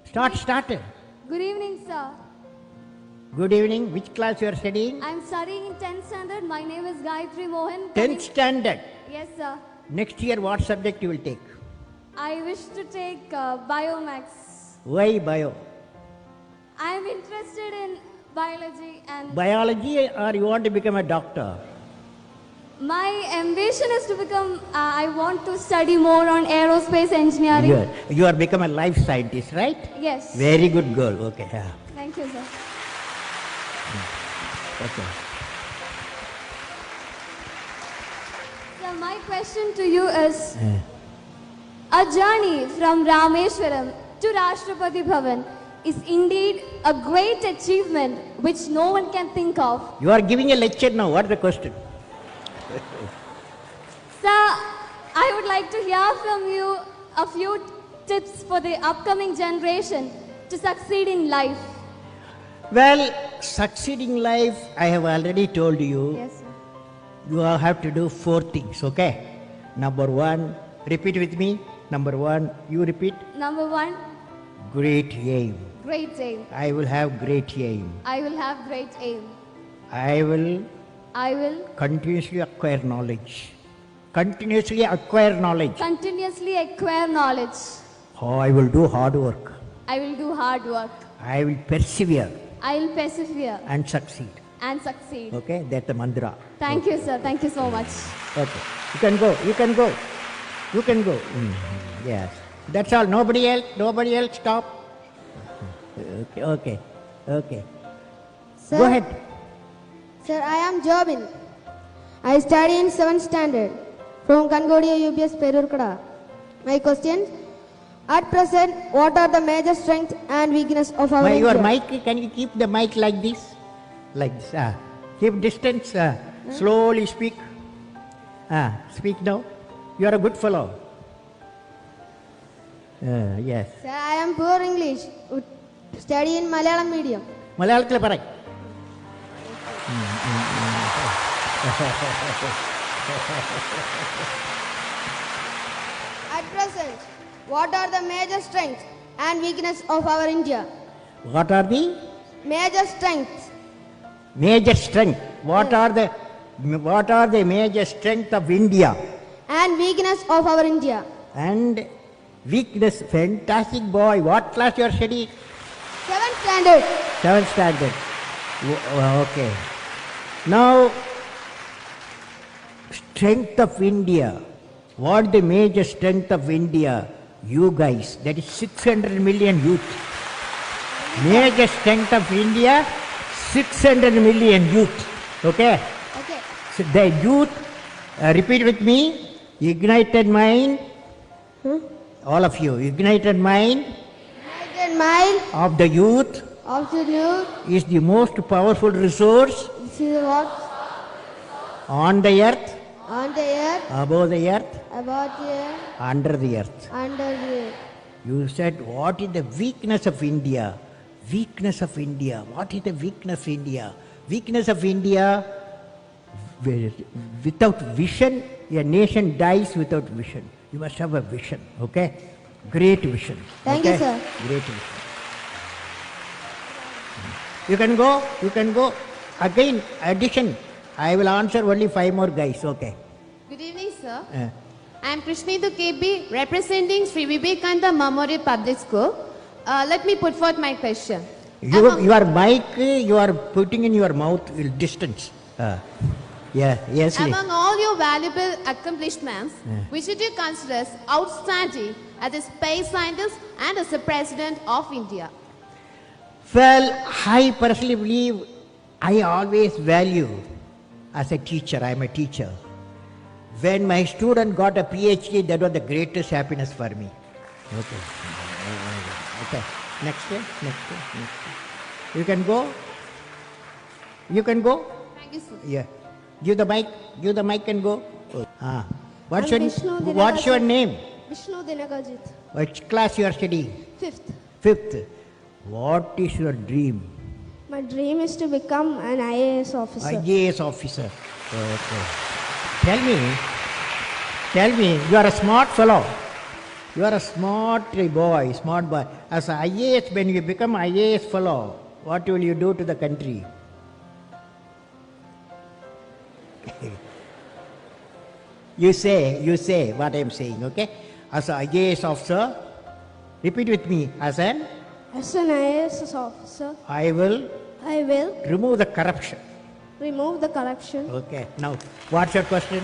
Start. Good evening, sir. Good evening. Which class you are studying? I'm studying in 10th standard. My name is Gayatri Mohan. 10th standard. Yes, sir. Next year, what subject you will take? I wish to take Biomax. Why bio? I am interested in biology and Biology, or you want to become a doctor? my ambition is to become, I want to study more on aerospace engineering. You are become a life scientist, right? Yes. Very good girl. Okay. Yeah. Thank you, sir. Okay. So my question to you is, a journey from Rameshwaram to Rashtrapati Bhavan is indeed a great achievement which no one can think of. You are giving a lecture now. What is the question? Sir, I would like to hear from you a few tips for the upcoming generation to succeed in life. Well, succeeding life, I have already told you. Yes, sir. You have to do 4 things, okay? Number 1, repeat with me. Number 1, you repeat. Number 1, Great aim. great aim. I will have great aim. I will have great aim. I will I will continuously acquire knowledge. Continuously acquire knowledge. continuously acquire knowledge. Oh, I will do hard work. I will do hard work. I will persevere I will persevere and succeed. and succeed. Okay, that's the mantra. Thank you, sir. Thank you so much. Okay, you can go. You can go. Yes, that's all. Nobody else. Stop. Okay. Sir, Go ahead. Sir, I am Jobin. I study in 7th standard from Kangodia UBS Perurkada. My question: at present, what are the major strengths and weakness of our Your India? mic, can you keep the mic like this? Like this. Keep distance. Slowly speak. Speak now. You are a good fellow. Yes. Sir, I am poor English. Study in Malayalam medium. മലയാളത്തിൽ പറ. At present, what are the major strengths and weakness of our India? What are the Major strengths major strength? What are the major strength of India? and weakness of our India. And weakness. Fantastic boy. What class you are studying? 7th standard. 7th standard. Okay. Now, strength of India. What the major strength of India? You guys. That is 600 million youth. Major strength of India, 600 million youth. Okay? Okay. So the youth, repeat with me. Ignited mind. All of you. Ignited mind United mind of the youth of the youth. is the most powerful resource This is what on the earth, on the earth, above the earth, about the earth, under the earth. under the earth. You said, what is the weakness of India? Weakness of India. What is the weakness of India? Weakness of India, without vision, a nation dies without vision. You must have a vision, okay? Great vision. Thank you, okay? sir. Great vision. You can go. Again, addition. I will answer only 5 more guys, okay? Good evening, sir. Uh, I am Krishnendu KB, representing Sri Vivekananda Memorial Public School. Let me put forth my question. your mic, you are putting in your mouth distance. Yes. Among all your valuable accomplishments, which should you consider as outstanding as a space scientist and as a president of India? Well, I personally believe I always value as a teacher. I am a teacher. When my student got a PhD, that was the greatest happiness for me. Okay. Next. You can go. Thank you, sir. Yeah. Give the mic and go. What's I'm Vishnu your name? Vishnu Dinagajit. Which class you are studying? 5th. 5th. What is your dream? My dream is to become an IAS officer. IAS officer. Okay. Tell me, you are a smart fellow. You are a smart boy, smart boy. As a IAS, when you become IAS fellow, what will you do to the country? You say what I am saying, okay? As an IAS officer, repeat with me. As an IAS officer, I will I will remove the corruption. remove the corruption. Okay. Now, what's your question?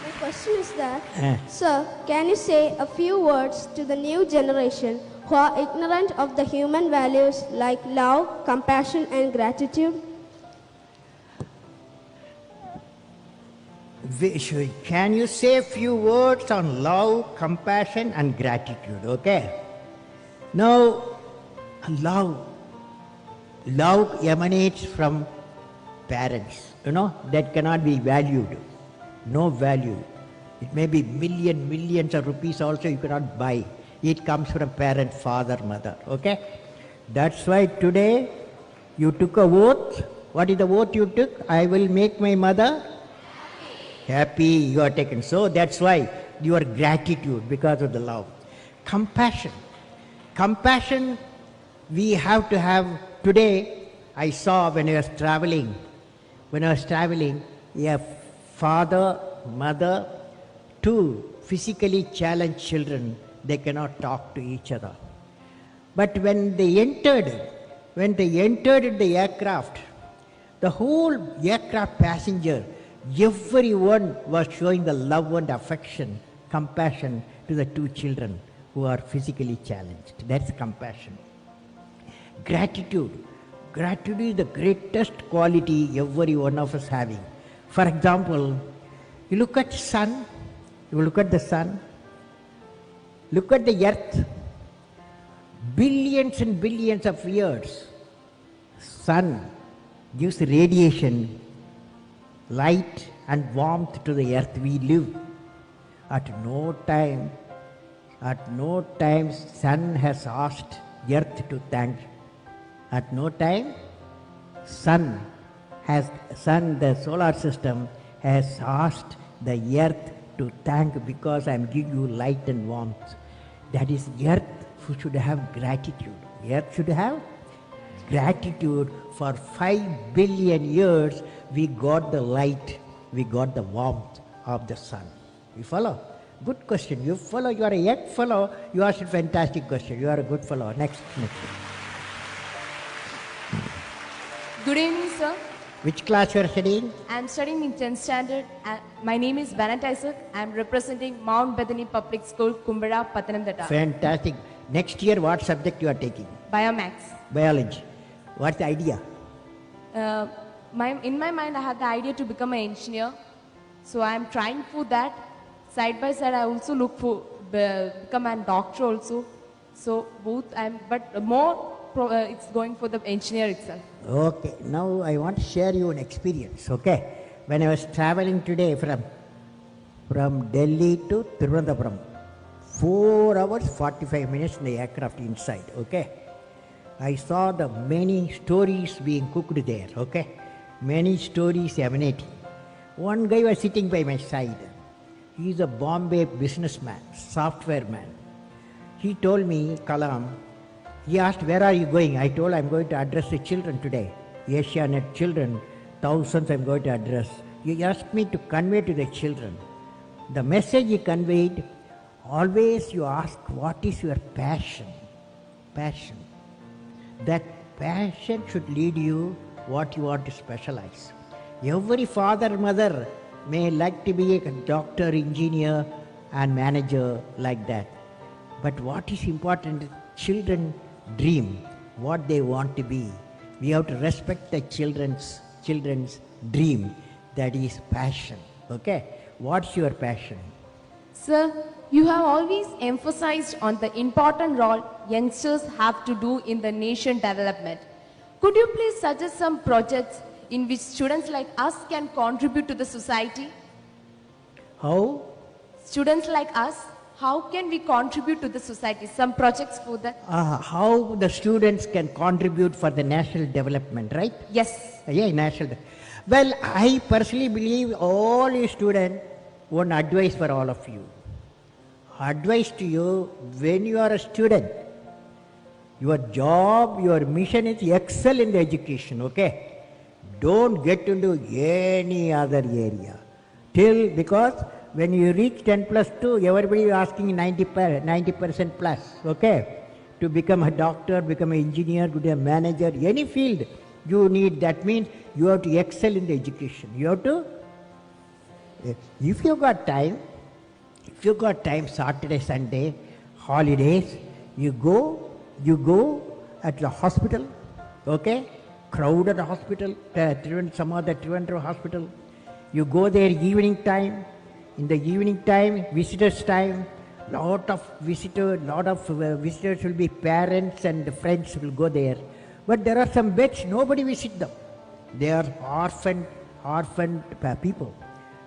My question is that, Eh. sir, can you say a few words to the new generation who are ignorant of the human values like love, compassion, and gratitude? Can you say a few words on love, compassion, and gratitude? Okay. Now, love emanates from parents. That cannot be valued. No value. It may be millions of rupees also you cannot buy. It comes from parent, father, mother. Okay. That's why today you took a oath. What is the oath you took? I will make my mother happy. You are taken. So that's why your gratitude, because of the love. Compassion we have to have. Today I saw when I was traveling, a father, mother, two physically challenged children, they cannot talk to each other. But when they entered the aircraft, the whole aircraft passenger, everyone was showing the love and affection, compassion to the two children who are physically challenged. That's compassion. Gratitude is the greatest quality every one of us having. For example, you look at the sun, look at the earth, billions and billions of years. Sun gives radiation, light and warmth to the earth we live. At no time sun has asked earth to thank. At no time the solar system has asked the earth to thank because I am giving you light and warmth. That is, earth should have gratitude. Earth should have gratitude. For 5 billion years we got the light, we got the warmth of the sun. You follow? Good question. You follow. You are a young fellow. You asked a fantastic question. You are a good fellow. Next. Good evening, sir. Which class you are studying? I am studying in 10th standard. My name is Bennett Isaac. I am representing Mount Bethany Public School, Kumbara, Pathanamthitta. Fantastic. Next year, what subject you are taking? Biomax. Biology. What's the idea? In my mind, I had the idea to become an engineer. So I am trying for that. Side by side, I also look for become a doctor also. So both but more it's going for the engineer itself. Okay. Now I want to share you an experience. Okay. When I was traveling today from Delhi to Thiruvananthapuram, 4 hours 45 minutes in the aircraft inside. Okay. I saw the many stories being cooked there. Okay. Many stories emanating. One guy was sitting by my side. He is a Bombay businessman, software man. He told me, Kalam, he asked, where are you going? I told, I'm going to address the children today. Asianet children, thousands I'm going to address. He asked me to convey to the children. The message he conveyed, always you ask, what is your passion? Passion. That passion should lead you what you want to specialize. Every father, mother may like to be a doctor, engineer and manager like that. But what is important, children dream what they want to be. We have to respect the children's dream. That is passion. Okay? What's your passion? Sir, you have always emphasized on the important role youngsters have to do in the nation development. Could you please suggest some projects in which students like us can contribute to the society? How? Students like us, how can we contribute to the society? Some projects for that? How the students can contribute for the national development, right? Yes. Yeah, national. Well, I personally believe all you students, one advice for all of you. advice to you, when you are a student, your job, your mission is excel in the education, okay? Don't get into any other area. Because when you reach 10 plus 2, everybody is asking 90% plus, okay? To become a doctor, become an engineer, to be a manager, any field you need. That means you have to excel in the education. You have to, if you got time, Saturday, Sunday, holidays, you go at the hospital, okay? Crowded hospital, some other Trivandrum hospital. You go there evening time. In the evening time, visitors time, lot of visitors will be parents and friends will go there. But there are some beds, nobody visit them. They are orphaned people.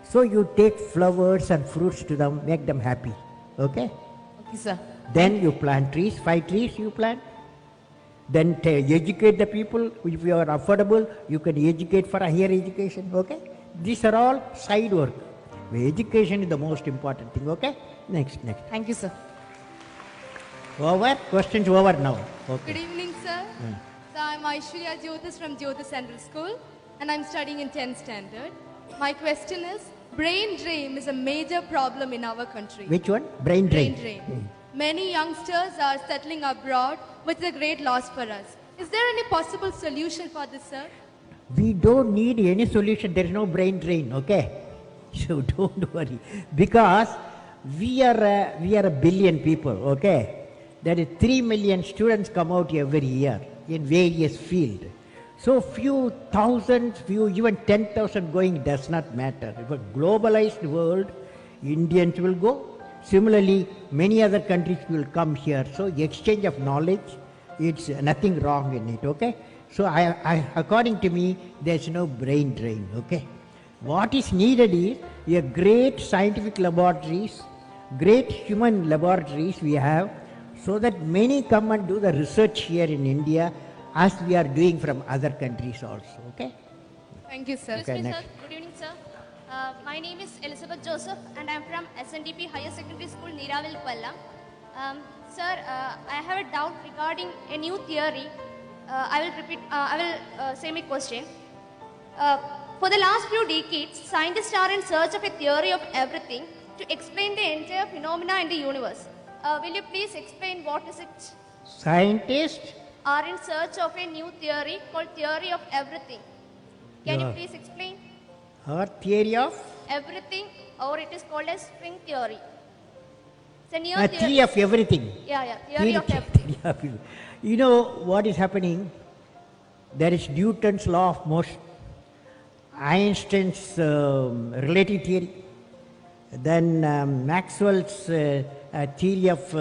So you take flowers and fruits to them, make them happy. Okay? Okay, sir. Then you plant trees, 5 trees you plant. Then educate the people. If you are affordable, you can educate for a higher education. Okay? These are all side work. Education is the most important thing. Okay? Next. Thank you, sir. Over? Questions over now. Okay. Good evening, sir. So I'm Aishwarya Jyotis from Jyotis Central School and I'm studying in 10th standard. My question is, brain drain is a major problem in our country. Which one? Brain drain. Many youngsters are settling abroad, which is a great loss for us. Is there any possible solution for this, sir? We don't need any solution. There is no brain drain. Okay? So don't worry. Because we are a billion people. Okay? There is 3 million students come out every year in various fields. So few thousands, even 10,000 going does not matter. If a globalized world, Indians will go. Similarly, many other countries will come here. So exchange of knowledge, it's nothing wrong in it. Okay? So according to me, there's no brain drain. Okay? What is needed is a great scientific laboratories, great human laboratories we have, so that many come and do the research here in India, as we are doing from other countries also. Okay? Thank you, sir. Okay, Excuse me, next. sir. Good evening, sir. My name is Elizabeth Joseph and I am from SNDP Higher Secondary School, Neeravil, Kollam. Sir, I have a doubt regarding a new theory. I will say my question. For the last few decades, scientists are in search of a theory of everything to explain the entire phenomena in the universe. Will you please explain what is it? Scientists Are in search of a new theory called theory of everything. Can Yeah. you please explain? or theory of Everything, or it is called as string theory. It's a new a theory of everything. theory of everything. Theory of everything. You know what is happening? There is Newton's law of motion, Einstein's relative theory, then Maxwell's theory of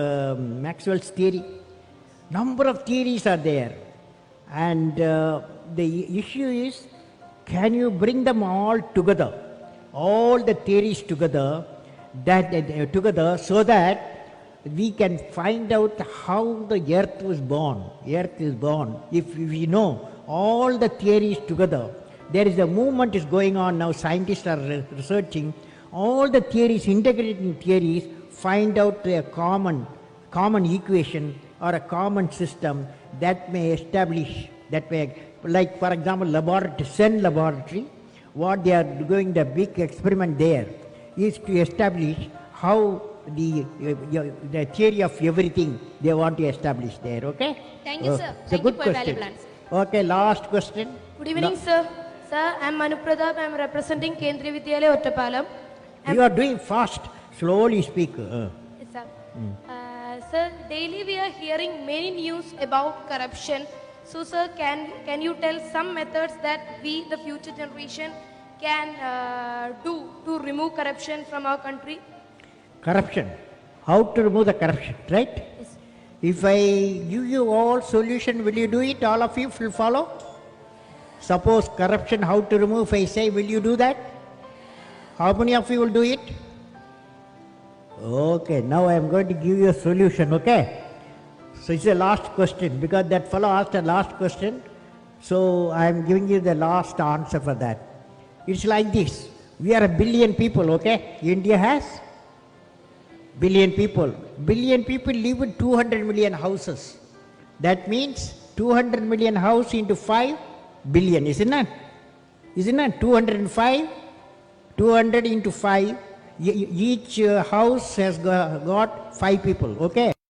Maxwell's theory. Number of theories are there, and the issue is, can you bring them all together, all the theories together, so that we can find out how the earth was born. Earth is born. If we know all the theories together, there is a movement is going on now. Scientists are researching all the theories, integrating theories, find out a common equation or a common system that may establish, that may, like for example, CERN laboratory, what they are doing, the big experiment there is to establish how the theory of everything they want to establish there. Okay? Thank you, sir. It's a Thank you good for your question. valuable answer. Okay, last question. Good evening, sir. Sir, I am Manu Pradap. I am representing Kendriya Vidyalaya, Ottapalam. You are doing fast. Slowly speak. Yes, sir. Sir, daily we are hearing many news about corruption. So, sir, can you tell some methods that we, the future generation, can do to remove corruption from our country? Corruption. How to remove the corruption, right? Yes. If I give you all solution, will you do it? All of you will follow? Suppose corruption, how to remove, if I say, will you do that? How many of you will do it? Okay, now I am going to give you a solution, okay? So it's a last question, because that fellow asked a last question, so I am giving you the last answer for that. It's like this. We are a billion people, okay? India has billion people. Billion people live in 200 million houses. That means 200 million house into 5 billion, isn't it? Isn't it? 205, 200 into 5. Each house has got 5 people, okay?